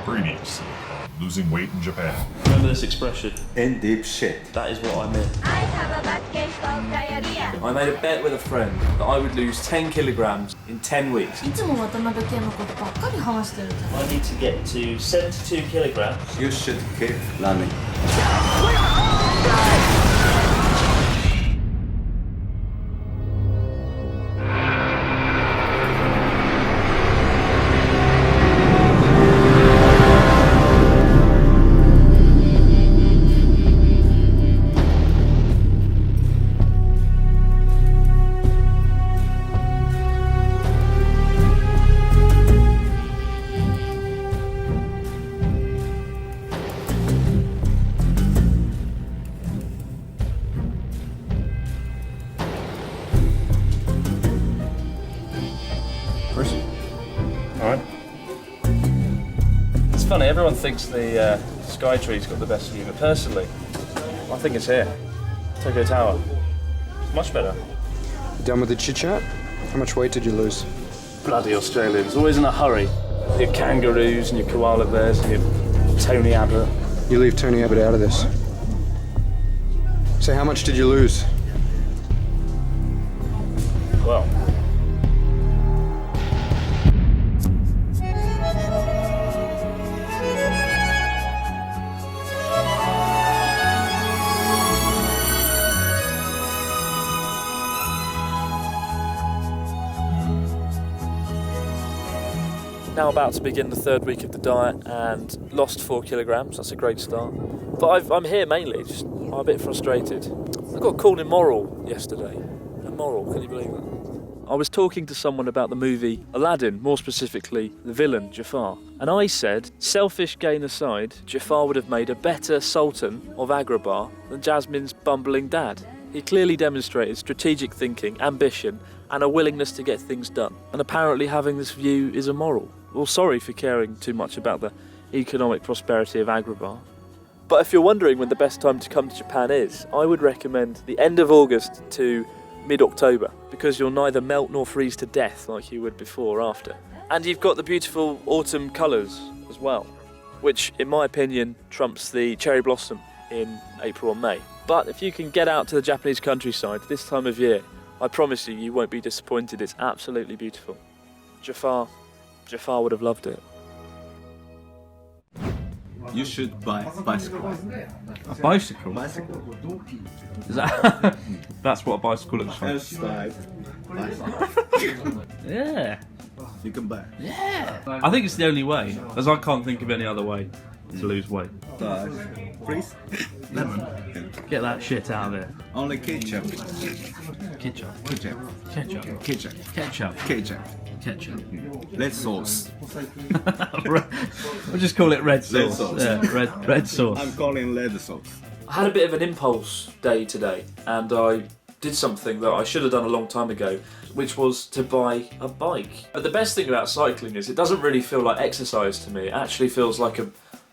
Previously, losing weight in Japan. Remember this expression? In deep shit. That is what I meant. I have a bad case of diarrhea. I made a bet with a friend that I would lose 10 kilograms in 10 weeks. いつも渡辺家のことばっかり話してるじゃん。 I need to get to 72 kilograms. You should keep running. Alright. It's funny, everyone thinks the Skytree's got the best view, but personally, I think it's here. Tokyo Tower. It's much better. Done with the chit-chat? How much weight did you lose? Bloody Australians, always in a hurry. Your kangaroos and your koala bears and your Tony Abbott. You leave Tony Abbott out of this. So how much did you lose? Well, now about to begin the third week of the diet and lost 4 kilograms. That's a great start. But I'm here mainly, just I'm a bit frustrated. I got called immoral yesterday. Immoral, can you believe that? I was talking to someone about the movie Aladdin, more specifically the villain, Jafar. And I said, selfish gain aside, Jafar would have made a better Sultan of Agrabah than Jasmine's bumbling dad. He clearly demonstrated strategic thinking, ambition, and a willingness to get things done. And apparently having this view is immoral. Well, sorry for caring too much about the economic prosperity of Agrabah. But if you're wondering when the best time to come to Japan is, I would recommend the end of August to mid-October, because you'll neither melt nor freeze to death like you would before or after. And you've got the beautiful autumn colours as well, which in my opinion trumps the cherry blossom in April or May. But if you can get out to the Japanese countryside this time of year, I promise you, you won't be disappointed. It's absolutely beautiful. Jafar would have loved it. You should buy a bicycle. A bicycle? Is that that's what a bicycle looks like? Yeah. You can buy. Yeah. I think it's the only way, as I can't think of any other way to lose weight. Please? Lemon. Get that shit out of it. Only ketchup. Ketchup. Ketchup. Ketchup. Ketchup. Ketchup. Ketchup. Ketchup. Red sauce. We'll just call it red sauce. sauce. Yeah, red sauce. I'm calling red sauce. I had a bit of an impulse day today, and I did something that I should have done a long time ago, which was to buy a bike. But the best thing about cycling is it doesn't really feel like exercise to me. It actually feels like a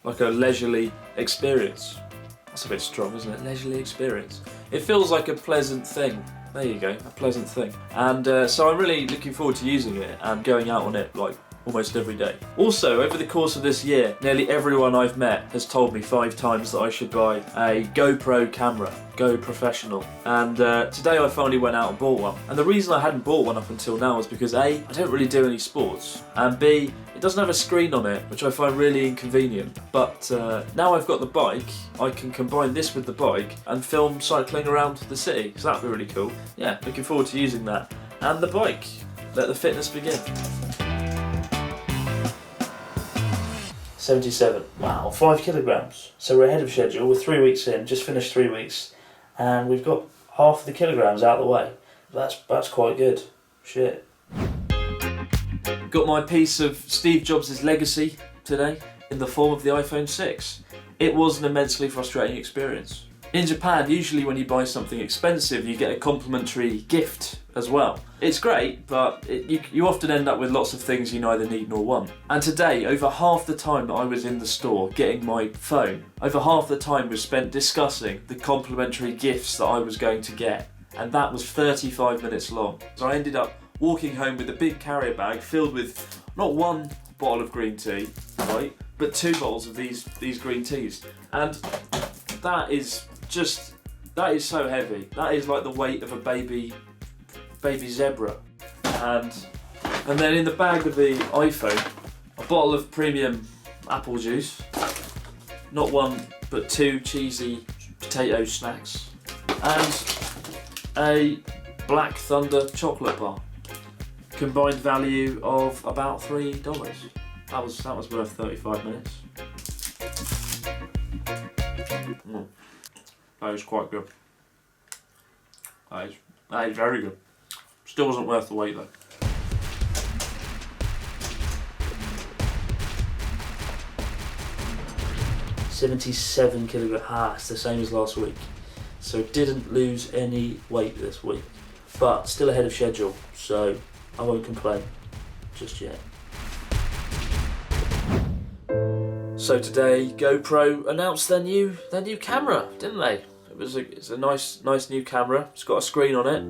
leisurely experience. That's a bit strong, isn't it? Leisurely experience. It feels like a pleasant thing. There you go, a pleasant thing. And so I'm really looking forward to using it and going out on it like almost every day. Also, over the course of this year, nearly everyone I've met has told me 5 times that I should buy a GoPro camera, Go Professional. And today I finally went out and bought one. And the reason I hadn't bought one up until now is because A, I don't really do any sports, and B, it doesn't have a screen on it, which I find really inconvenient. But now I've got the bike, I can combine this with the bike and film cycling around the city, so that'd be really cool. Yeah, looking forward to using that. And the bike. Let the fitness begin. 77. Wow, 5 kilograms. So we're ahead of schedule. We're 3 weeks in, just finished 3 weeks, and we've got half of the kilograms out of the way. That's quite good. Shit. Got my piece of Steve Jobs' legacy today in the form of the iPhone 6. It was an immensely frustrating experience. In Japan, usually when you buy something expensive, you get a complimentary gift as well. It's great, but you often end up with lots of things you neither need nor want. And today, over half the time that I was in the store getting my phone, over half the time was spent discussing the complimentary gifts that I was going to get. And that was 35 minutes long. So I ended up walking home with a big carrier bag filled with not one bottle of green tea, right, but 2 bottles of these green teas, and that is so heavy. That is like the weight of a baby zebra. And then in the bag with the iPhone, a bottle of premium apple juice, not 1 but 2 cheesy potato snacks, and a Black Thunder chocolate bar. Combined value of about $3. That was worth 35 minutes. That is quite good. That is very good. Still wasn't worth the wait though. $77 kilograms. It's the same as last week. So didn't lose any weight this week, but still ahead of schedule. So I won't complain just yet. So today, GoPro announced their new camera, didn't they? It's a nice new camera. It's got a screen on it.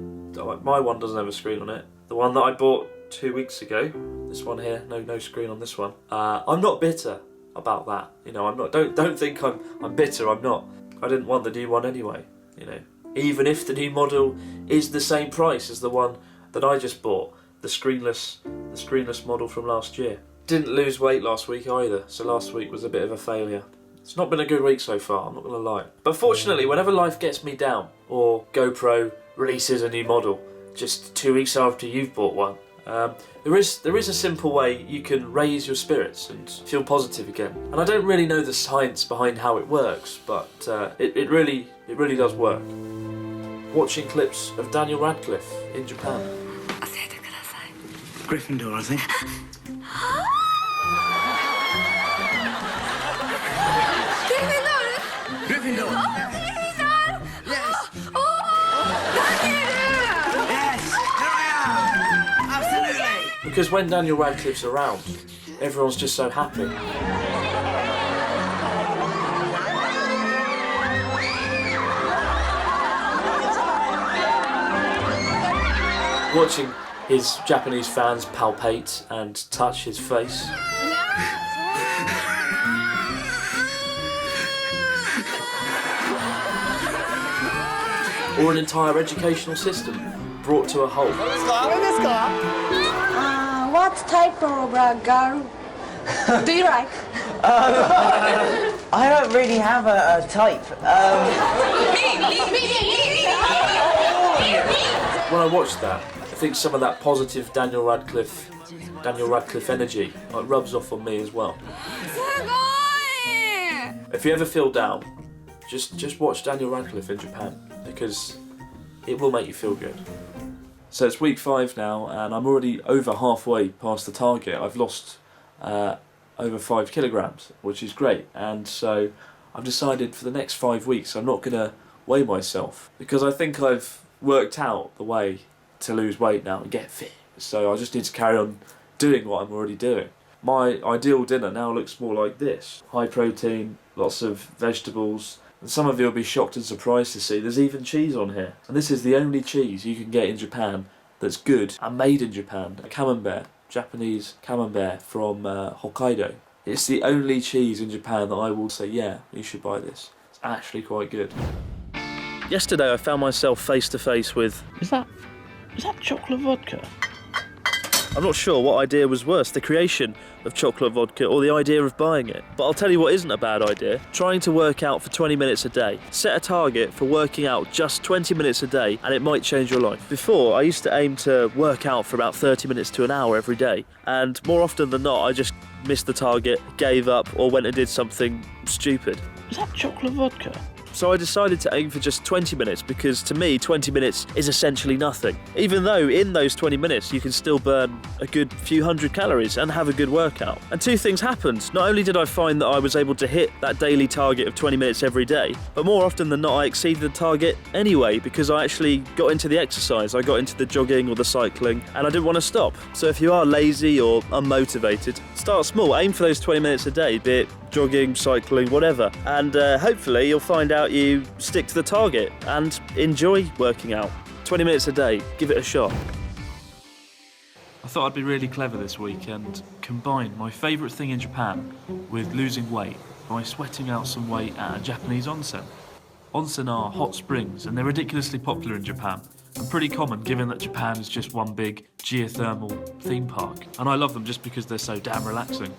My one doesn't have a screen on it. The one that I bought 2 weeks ago, this one here, no screen on this one. I'm not bitter about that. You know, I'm not. Don't think I'm bitter. I'm not. I didn't want the new one anyway. You know, even if the new model is the same price as the one that I just bought, the screenless model from last year. Didn't lose weight last week either, so last week was a bit of a failure. It's not been a good week so far, I'm not going to lie. But fortunately, whenever life gets me down, or GoPro releases a new model, just 2 weeks after you've bought one, there is a simple way you can raise your spirits and feel positive again. And I don't really know the science behind how it works, but it really does work. Watching clips of Daniel Radcliffe in Japan. Gryffindor, I think. Gryffindor! Yes! Yes! Here I am! Absolutely! Because when Daniel Radcliffe's around, everyone's just so happy. Watching his Japanese fans palpate and touch his face. Or an entire educational system brought to a halt. What type of girl do you like? I don't really have a type. When I watched that, I think some of that positive Daniel Radcliffe energy rubs off on me as well. If you ever feel down, just watch Daniel Radcliffe in Japan, because it will make you feel good. So it's week 5 now, and I'm already over halfway past the target. I've lost over 5 kilograms, which is great. And so I've decided for the next 5 weeks I'm not going to weigh myself, because I think I've worked out the way to lose weight now and get fit. So I just need to carry on doing what I'm already doing. My ideal dinner now looks more like this. High protein, lots of vegetables. And some of you will be shocked and surprised to see there's even cheese on here. And this is the only cheese you can get in Japan that's good and made in Japan. A camembert, Japanese camembert from Hokkaido. It's the only cheese in Japan that I will say, yeah, you should buy this. It's actually quite good. Yesterday I found myself face to face with... Is that chocolate vodka? I'm not sure what idea was worse, the creation of chocolate vodka or the idea of buying it. But I'll tell you what isn't a bad idea. Trying to work out for 20 minutes a day. Set a target for working out just 20 minutes a day and it might change your life. Before, I used to aim to work out for about 30 minutes to an hour every day. And more often than not, I just missed the target, gave up, or went and did something stupid. Is that chocolate vodka? So I decided to aim for just 20 minutes because to me 20 minutes is essentially nothing. Even though in those 20 minutes you can still burn a good few hundred calories and have a good workout. And 2 things happened. Not only did I find that I was able to hit that daily target of 20 minutes every day, but more often than not I exceeded the target anyway because I actually got into the exercise. I got into the jogging or the cycling and I didn't want to stop. So if you are lazy or unmotivated, start small. Aim for those 20 minutes a day, be it jogging, cycling, whatever. And hopefully you'll find out you stick to the target and enjoy working out. 20 minutes a day, give it a shot. I thought I'd be really clever this week and combine my favourite thing in Japan with losing weight by sweating out some weight at a Japanese onsen. Onsen are hot springs and they're ridiculously popular in Japan and pretty common given that Japan is just one big geothermal theme park. And I love them just because they're so damn relaxing.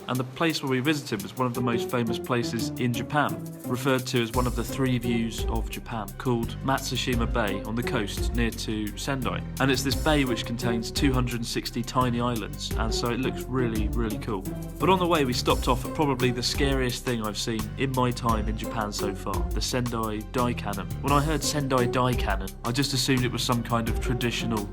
And the place where we visited was one of the most famous places in Japan, referred to as one of the 3 views of Japan, called Matsushima Bay on the coast near to Sendai. And it's this bay which contains 260 tiny islands, and so it looks really, really cool. But on the way we stopped off at probably the scariest thing I've seen in my time in Japan so far, the Sendai Dai Cannon. When I heard Sendai Dai Cannon, I just assumed it was some kind of traditional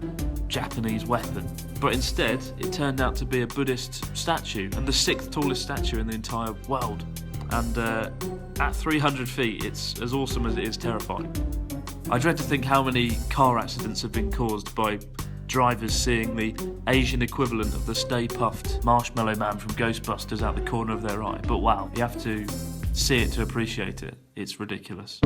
Japanese weapon. But instead, it turned out to be a Buddhist statue, and the 6th tallest statue in the entire world. And at 300 feet, it's as awesome as it is terrifying. I dread to think how many car accidents have been caused by drivers seeing the Asian equivalent of the Stay Puft Marshmallow Man from Ghostbusters out the corner of their eye. But wow, you have to see it to appreciate it. It's ridiculous.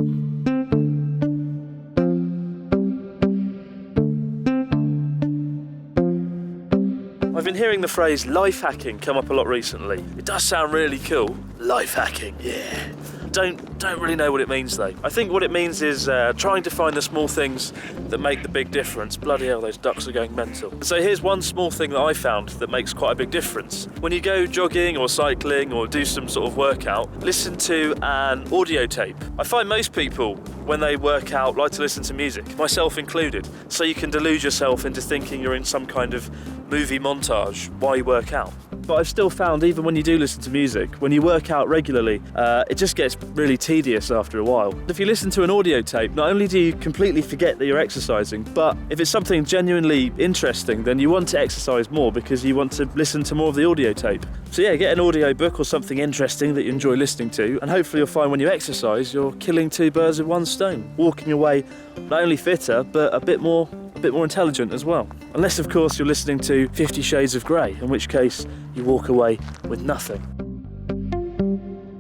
I've been hearing the phrase life hacking come up a lot recently. It does sound really cool. Life hacking, yeah. Don't really know what it means though. I think what it means is trying to find the small things that make the big difference. Bloody hell, those ducks are going mental. So here's one small thing that I found that makes quite a big difference. When you go jogging or cycling or do some sort of workout, listen to an audio tape. I find most people, when they work out, like to listen to music, myself included, so you can delude yourself into thinking you're in some kind of movie montage while you work out. But I've still found, even when you do listen to music, when you work out regularly, it just gets really tedious after a while. If you listen to an audio tape, not only do you completely forget that you're exercising, but if it's something genuinely interesting, then you want to exercise more because you want to listen to more of the audio tape. So yeah, get an audio book or something interesting that you enjoy listening to, and hopefully you'll find when you exercise, you're killing 2 birds with 1 stone, walking away not only fitter, but a bit more intelligent as well. Unless, of course, you're listening to 50 Shades of Grey, in which case you walk away with nothing.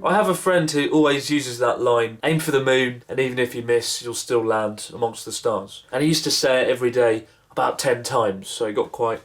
I have a friend who always uses that line, aim for the moon, and even if you miss, you'll still land amongst the stars. And he used to say it every day about 10 times, so it got quite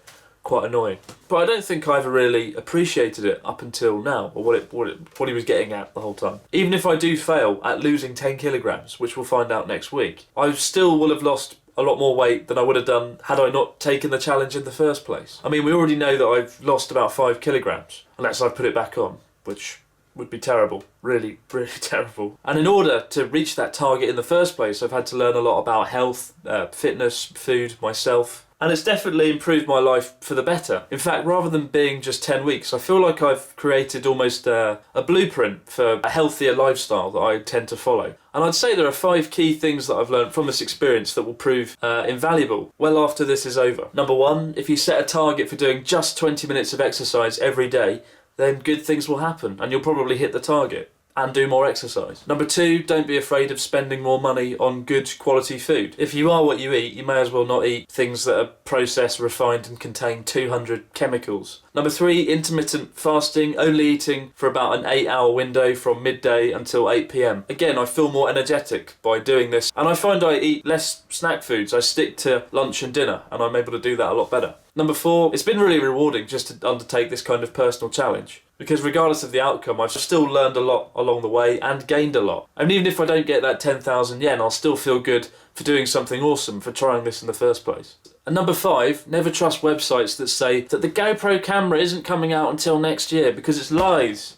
annoying. But I don't think I ever really appreciated it up until now, or what he was getting at the whole time. Even if I do fail at losing 10 kilograms, which we'll find out next week, I still will have lost a lot more weight than I would have done had I not taken the challenge in the first place. I mean, we already know that I've lost about 5 kilograms, unless I put it back on, which would be terrible. Really, really terrible. And in order to reach that target in the first place, I've had to learn a lot about health, fitness, food, myself. And it's definitely improved my life for the better. In fact, rather than being just 10 weeks, I feel like I've created almost a blueprint for a healthier lifestyle that I tend to follow. And I'd say there are 5 key things that I've learned from this experience that will prove invaluable well after this is over. Number 1, if you set a target for doing just 20 minutes of exercise every day, then good things will happen and you'll probably hit the target and do more exercise. Number 2, don't be afraid of spending more money on good quality food. If you are what you eat, you may as well not eat things that are processed, refined and contain 200 chemicals. Number 3, intermittent fasting, only eating for about an 8-hour window from midday until 8 p.m. Again, I feel more energetic by doing this, and I find I eat less snack foods. I stick to lunch and dinner, and I'm able to do that a lot better. Number 4, it's been really rewarding just to undertake this kind of personal challenge, because regardless of the outcome, I've still learned a lot along the way and gained a lot. And even if I don't get that 10,000 yen, I'll still feel good for doing something awesome, for trying this in the first place. And number 5, never trust websites that say that the GoPro camera isn't coming out until next year, because it's lies.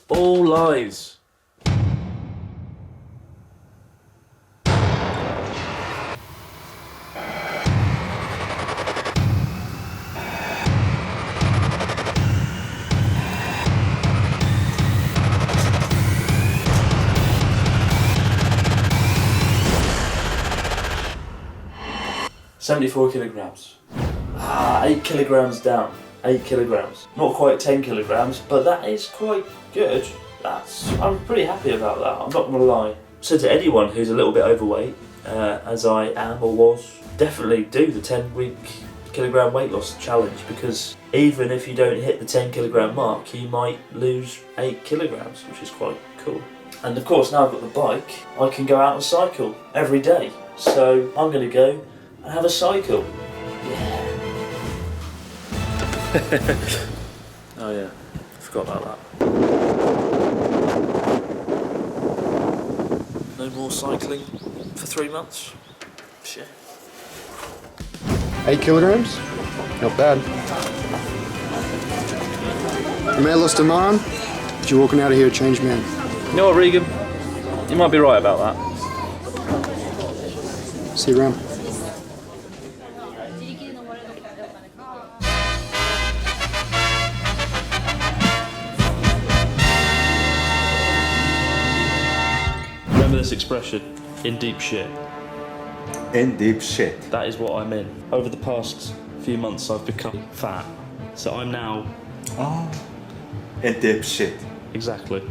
All lies. "74 kilograms. 8 kilograms down. 8 kilograms. Not quite 10 kilograms, but that is quite good. I'm pretty happy about that, I'm not gonna lie. So to anyone who's a little bit overweight, as I am or was, definitely do the 10-week kilogram weight loss challenge, because even if you don't hit the 10 kilogram mark, you might lose 8 kilograms, which is quite cool. And of course, now I've got the bike, I can go out and cycle every day. So I'm gonna go and have a cycle. Yeah. Oh yeah, forgot about that. No more cycling for 3 months? Shit. 8 kilograms? Not bad. You may have lost a man, but you're walking out of here a changed man. You know what, Regan? You might be right about that. See you around. Remember this expression, in deep shit? In deep shit. That is what I'm in. Over the past few months I've become fat. So I'm now... In deep shit. Exactly.